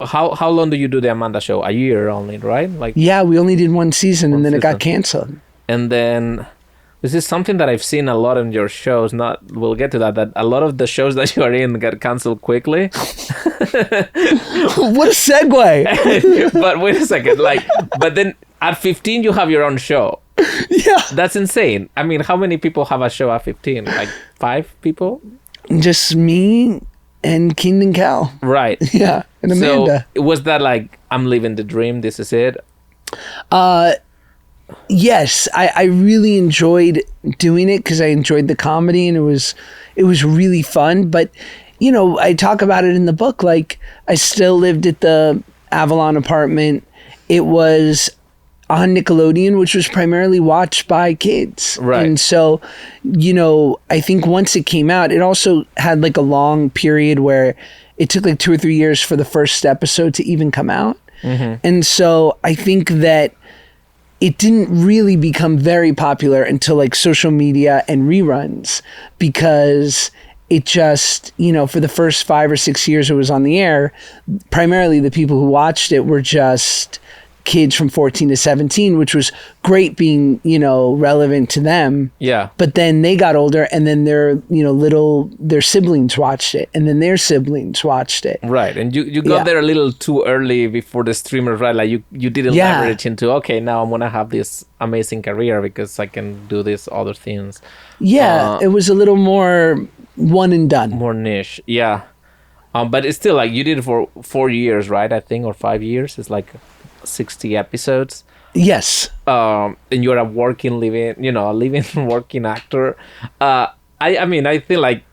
How long do you do the Amanda show? A year only, right? Like, Yeah, we only did one season, and then it got season. canceled. And then this is something that I've seen a lot in your shows. Not we'll get to that. That a lot of the shows that you are in get canceled quickly. What a segue. But wait a second, like, but then at 15 you have your own show. Yeah. That's insane. I mean, how many people have a show at 15? Like 5 people? Just me and Keenan Cal. Right. Yeah. And Amanda. So was that like, I'm living the dream, this is it? Yes, I really enjoyed doing it because I enjoyed the comedy, and it was really fun. But, you know, I talk about it in the book. Like, I still lived at the Avalon apartment. It was on Nickelodeon, which was primarily watched by kids. Right. And so, you know, I think once it came out, it also had like a long period where it took like 2 or 3 years for the first episode to even come out. Mm-hmm. And so I think that it didn't really become very popular until like social media and reruns, because it just, you know, for the first 5 or 6 years it was on the air, primarily the people who watched it were just kids from 14 to 17, which was great being, you know, relevant to them. Yeah. But then they got older, and then their siblings watched it, and then their siblings watched it. Right. And you got there a little too early before the streamers, right? Like you didn't leverage into, okay, now I'm going to have this amazing career because I can do these other things. Yeah. It was a little more one and done. More niche. Yeah. But it's still like you did it for 4 years, right? I think, or 5 years. It's like 60 episodes. Yes. And you're a living working actor. I mean, I feel like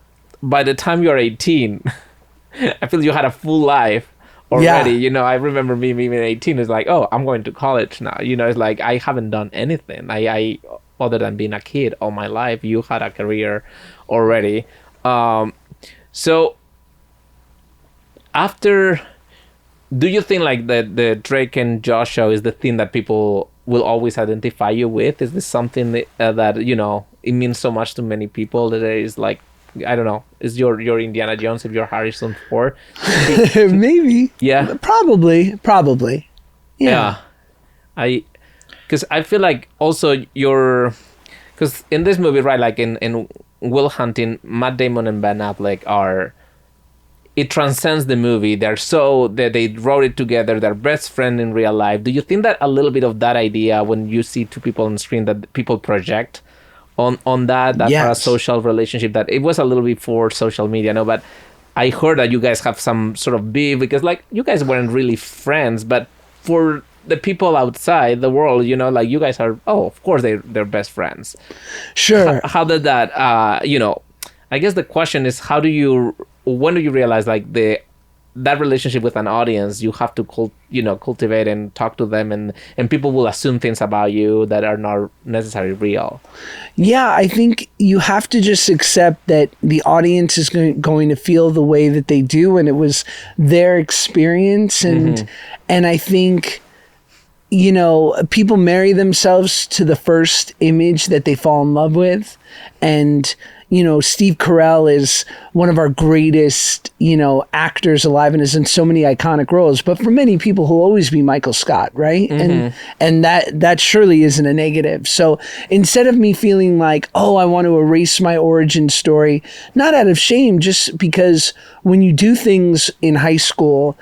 by the time you're 18, I feel you had a full life already. Yeah. You know, I remember me being 18. It's like, oh, I'm going to college now. You know, it's like I haven't done anything. I other than being a kid all my life. You had a career already. So after, do you think like the Drake and Josh show is the thing that people will always identify you with? Is this something that you know, it means so much to many people that there is like, I don't know, is your Indiana Jones, if you're Harrison Ford? Maybe. Yeah. Probably. Yeah. Because I feel like also because in this movie, right, like in Will Hunting, Matt Damon and Ben Affleck it transcends the movie. They wrote it together. They're best friends in real life. Do you think that a little bit of that idea, when you see two people on screen, that people project on that Yes. parasocial relationship, that it was a little before social media, no? But I heard that you guys have some sort of beef because like you guys weren't really friends, but for the people outside the world, you know, like you guys are, of course they're best friends. Sure. How did that, you know, I guess the question is, when do you realize like that relationship with an audience, you have to cultivate and talk to them, and people will assume things about you that are not necessarily real? Yeah, I think you have to just accept that the audience is going to feel the way that they do, and it was their experience, and I think, you know, people marry themselves to the first image that they fall in love with, and you know, Steve Carell is one of our greatest, you know, actors alive and is in so many iconic roles. But for many people, he'll always be Michael Scott, right? And that surely isn't a negative. So instead of me feeling like, oh, I want to erase my origin story, not out of shame, just because when you do things in high school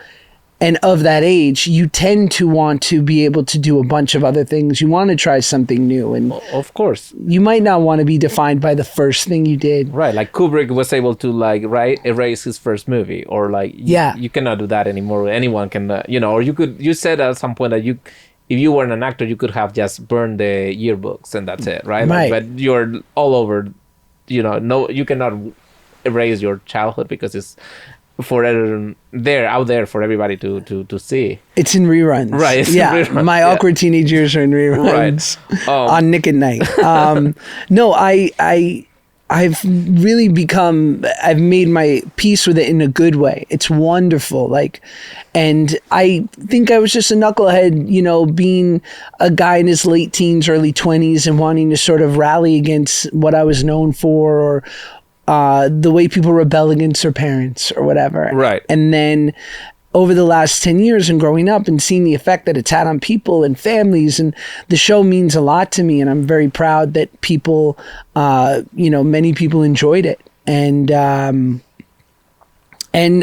and of that age, you tend to want to be able to do a bunch of other things. You want to try something new. And of course, you might not want to be defined by the first thing you did. Right. Like Kubrick was able to erase his first movie, or like, you cannot do that anymore. Anyone can, or you said at some point that if you were an actor, you could have just burned the yearbooks and that's it. Right. Right. But you're all over, no, you cannot erase your childhood because it's out there for everybody to see. It's in reruns. Right. It's yeah. in reruns. My awkward teenage years are in reruns. Right. On Nick at Night. No, I've really I've made my peace with it in a good way. It's wonderful. And I think I was just a knucklehead, being a guy in his late teens, early 20s and wanting to sort of rally against what I was known for, or the way people rebel against their parents or whatever. Right. And then over the last 10 years and growing up and seeing the effect that it's had on people and families. And the show means a lot to me. And I'm very proud that people, many people enjoyed it. And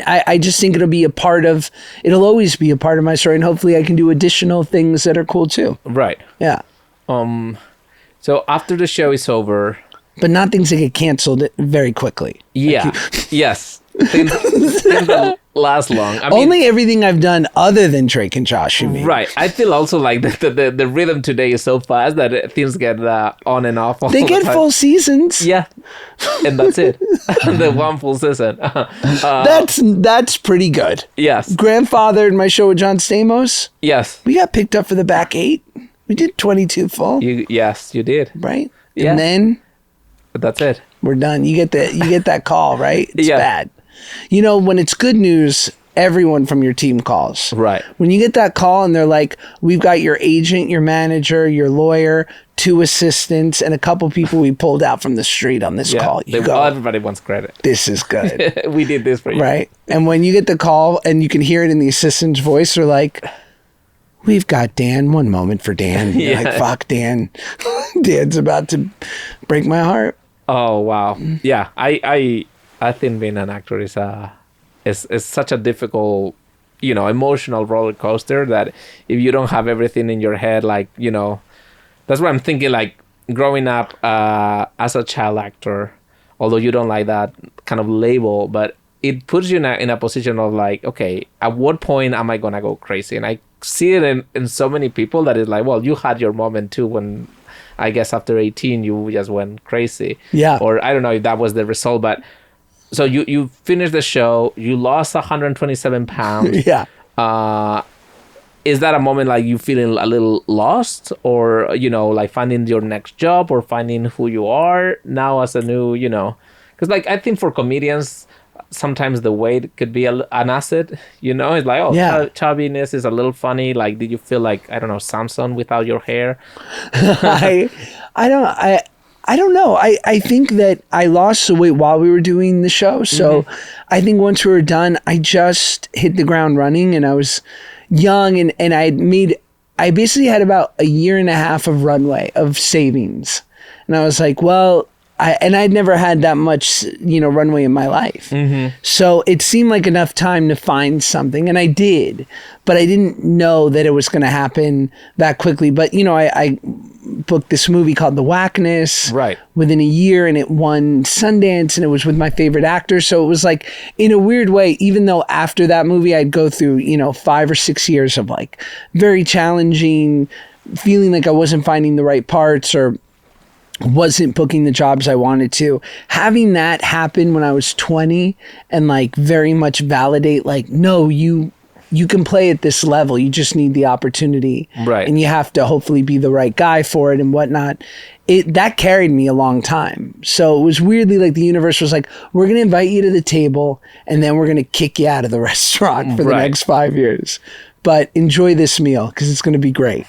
I just think it'll always be a part of my story. And hopefully I can do additional things that are cool too. Right. Yeah. So after the show is over. But not things that get canceled very quickly. Yeah. Yes. Things that last long. I mean, only everything I've done other than Drake and Josh, you mean? Right. I feel also like the rhythm today is so fast that things get on and off. They get full seasons. Yeah. And that's it. The one full season. That's pretty good. Yes. Grandfathered my show with John Stamos. Yes. We got picked up for the back 8. We did 22 full. Yes, you did. Right? Yeah. And then that's it. We're done. You get that call, right? It's yeah. bad. You know, when it's good news, everyone from your team calls. Right. When you get that call and they're like, we've got your agent, your manager, your lawyer, 2 assistants, and a couple people we pulled out from the street on this call. You go, everybody wants credit. This is good. We did this for you. Right. And when you get the call and you can hear it in the assistant's voice, they're like, we've got Dan. One moment for Dan. You're like, fuck Dan. Dan's about to break my heart. Oh, wow. Yeah. I think being an actor is such a difficult, emotional roller coaster that if you don't have everything in your head, that's what I'm thinking, like growing up as a child actor, although you don't like that kind of label, but it puts you in a position of like, okay, at what point am I going to go crazy? And I see it in so many people that is like, well, you had your moment too when I guess after 18 you just went crazy. Yeah. Or I don't know if that was the result, but so you finished the show, you lost 127 pounds. Yeah. Is that a moment like you feeling a little lost, or like finding your next job or finding who you are now as a new, because like I think for comedians sometimes the weight could be an asset, it's like, chubbiness is a little funny. Like, did you feel like, I don't know, Samson without your hair? I don't know. I think that I lost the weight while we were doing the show. So I think once we were done, I just hit the ground running, and I was young and I basically had about a year and a half of runway of savings. And I was like, well, I'd never had that much, runway in my life. So it seemed like enough time to find something, and I did, but I didn't know that it was going to happen that quickly. But, I booked this movie called The Whackness within a year, and it won Sundance, and it was with my favorite actor. So it was like, in a weird way, even though after that movie, I'd go through, 5 or 6 years of like very challenging, feeling like I wasn't finding the right parts or wasn't booking the jobs I wanted to. Having that happen when I was 20 and like very much validate, like, no, you can play at this level. You just need the opportunity. Right. And you have to hopefully be the right guy for it and whatnot. That carried me a long time. So it was weirdly like the universe was like, we're going to invite you to the table and then we're going to kick you out of the restaurant for the next 5 years. But enjoy this meal because it's going to be great.